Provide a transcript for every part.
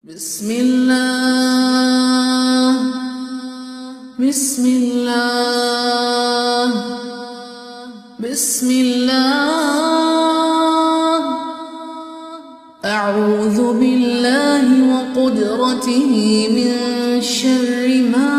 بسم الله بسم الله بسم الله أعوذ بالله وقدرته من شر ما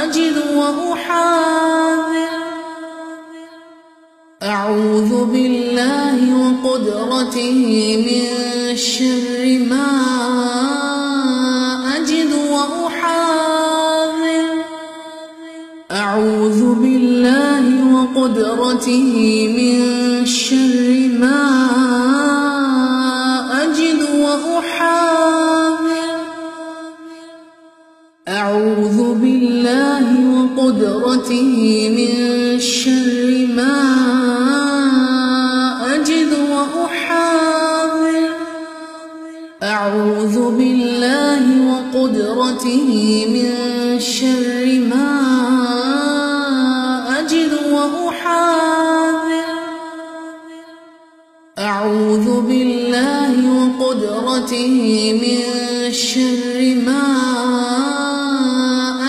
أجد وأحاذر أعوذ بالله وقدرته من شر ما أجد وأحاذر أعوذ بالله وقدرته من شر ما أجد وأحاذر أعوذ بالله وقدرته من شر ما أجد وأحاذر أعوذ بالله وقدرته من شر ما أجد وأحاذر أعوذ بالله وقدرته من شر ما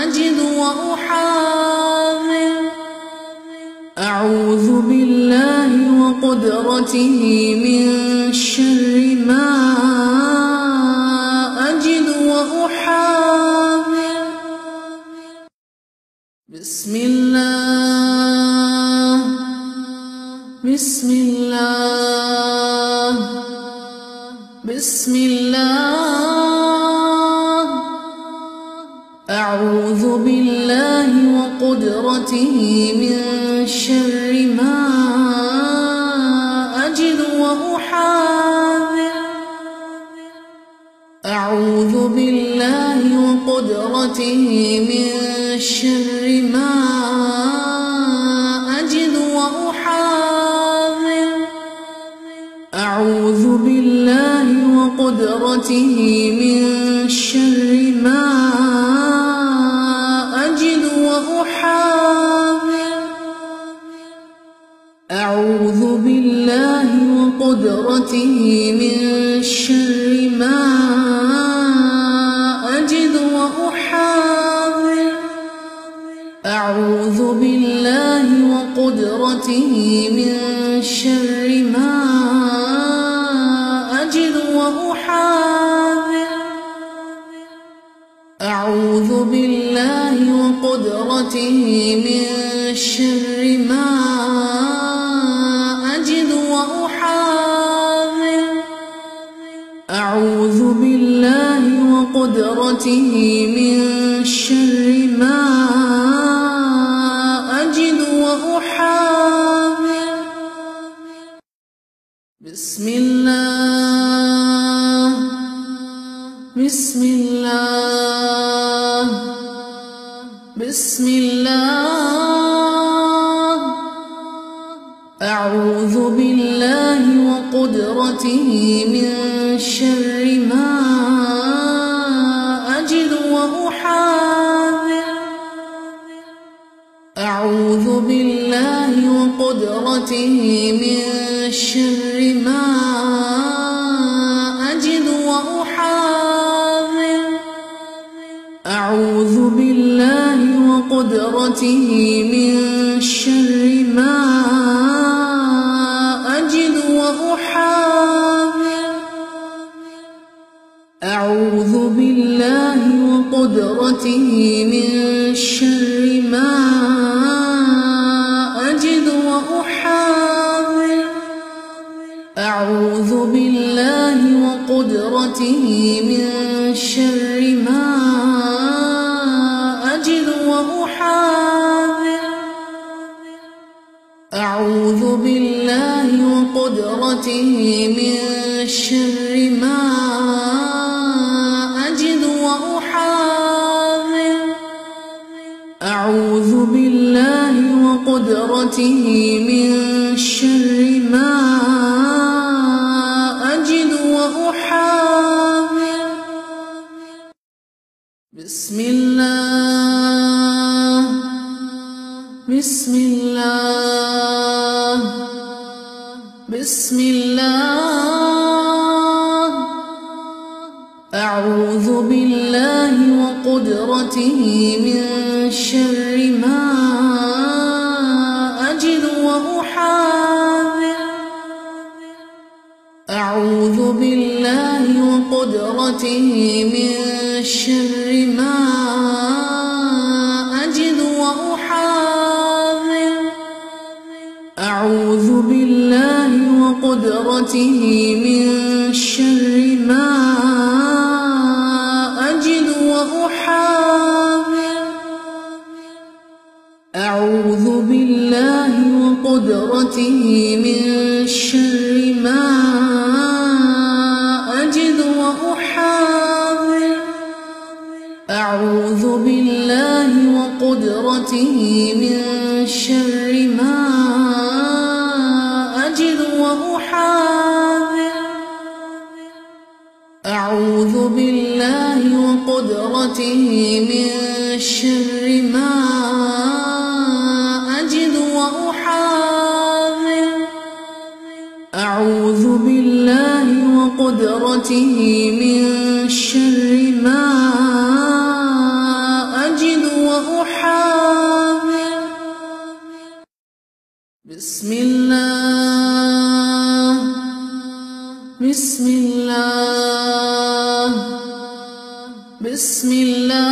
أجد وأحاذر أعوذ بالله وقدرته من شر ما أجد وأحاذر بسم الله بسم الله بسم الله أعوذ بالله وقدرته من شر ما أجد وأحاذر أعوذ بالله وقدرته من شر ما أجد وأحاذر أعوذ بالله وقدرته من شر ما أجد وأحاذر أعوذ بالله وقدرته من شر ما أجد وأحاذر أعوذ بالله وقدرته من شر ما أجد وأحاذر أعوذ بالله وقدرته من شر ما أجد وأحاذر أعوذ بالله وقدرته من شر ما أجد وأحاذر بسم الله بسم الله بسم الله أعوذ بالله وقدرته من شر ما أجد وأحاذر أعوذ بالله وقدرته من شر ما أجد وأحاذر أعوذ بالله وقدرته من شر ما أجد وأحاذر أعوذ بالله وقدرته من شر ما أجد وأحاذر أعوذ بالله وقدرته من شر ما أجد وأحاذر أعوذ بالله وقدرته من شر ما أجد وأحاذر أعوذ بالله وقدرته من شر ما أجد وأحاذر بسم الله بسم الله بسم الله أعوذ بالله وقدرته من شر ما أجد وأحاذر. أعوذ بالله وقدرته من شر ما أجد وأحاذر. أعوذ بالله وقدرته من شر ما أجد وأحاذر. أعوذ بالله وقدرته من شر ما أجد وأحاذر. أعوذ بالله وقدرته من شر ما أجد وأحاذر. أعوذ بالله وقدرته من شر ما أجد وأحاذر. أعوذ بالله وقدرته من شر ما أجد وأحاذر. بسم الله بسم الله بسم الله.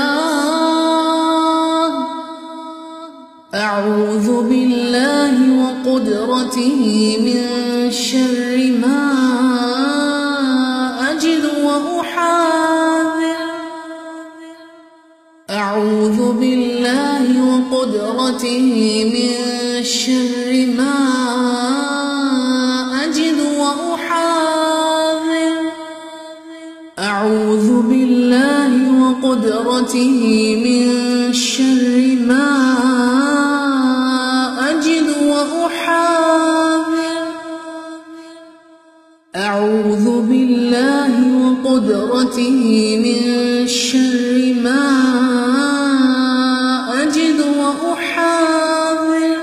أعوذ بالله وقدرته من شر ما أجد وأحاذر. أعوذ بالله وقدرته من شر ما أجد وأحاذر. أعوذ بالله وقدرته من شر ما أجد وأحاذر. أعوذ بالله وقدرته من شر ما أجد وأحاذر.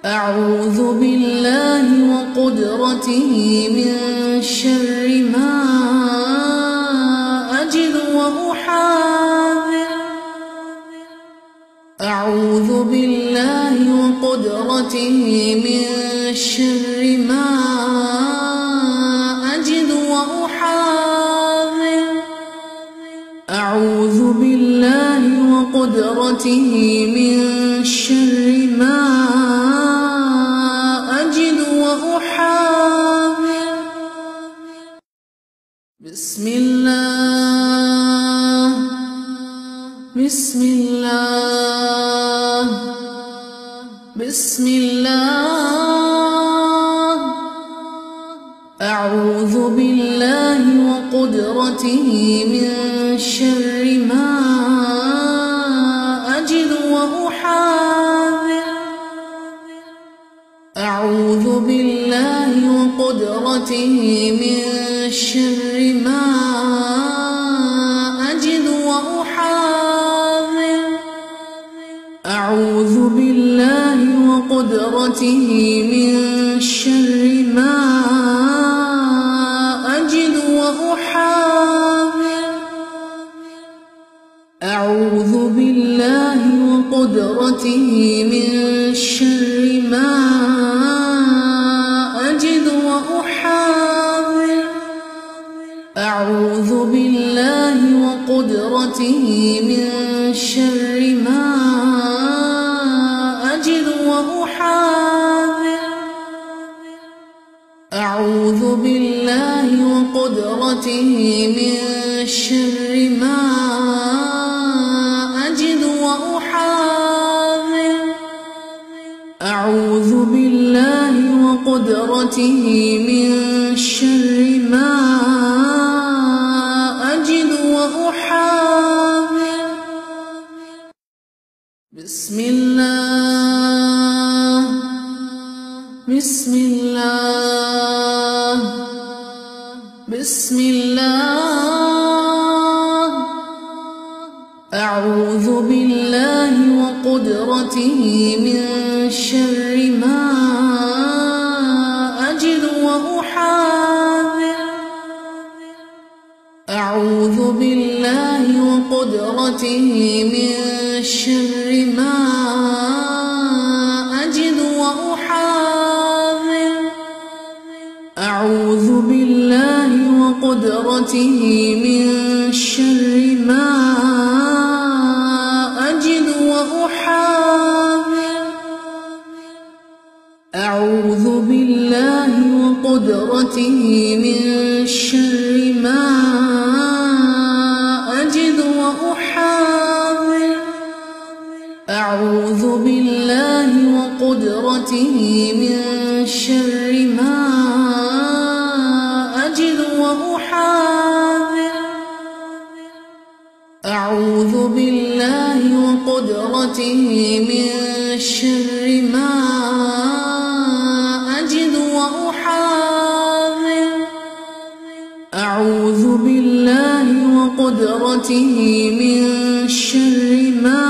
أعوذ بالله وقدرته من شر ما أجد وأحاذر. أعوذ بالله وقدرته من شر ما أجد وأحاذر. أعوذ بالله وقدرته من شر ما أجد وأحاذر. بسم الله بسم الله بسم الله. أعوذ بالله وقدرته من شر ما أجد وأحاذر. أعوذ بالله وقدرته من شر ما أجد وأحاذر. أعوذ بالله وقدرته من شر ما أجد وأحاذر. أعوذ بالله وقدرته من شر ما أجد وأحاذر. أعوذ بالله وقدرته من شر ما أجد وأحاذر. أعوذ بالله وقدرته من شر ما أجد وأحاذر. أعوذ بالله وقدرته من شر ما أجد وأحاذر. بسم الله بسم الله بسم الله. أعوذ بالله وقدرته من شر ما أجد وأحاذر. أعوذ بالله وقدرته من شر ما أجد وأحاذر. أعوذ بالله وقدرته من شر ما أجد وأحاذر. أعوذ بالله وقدرته من شر ما أجد وأحاذر. أعوذ بالله وقدرته من شر ما أجد وأحاذر. أعوذ بالله وقدرته من شر ما أجد وأحاذر. أعوذ بالله وقدرته من شر ما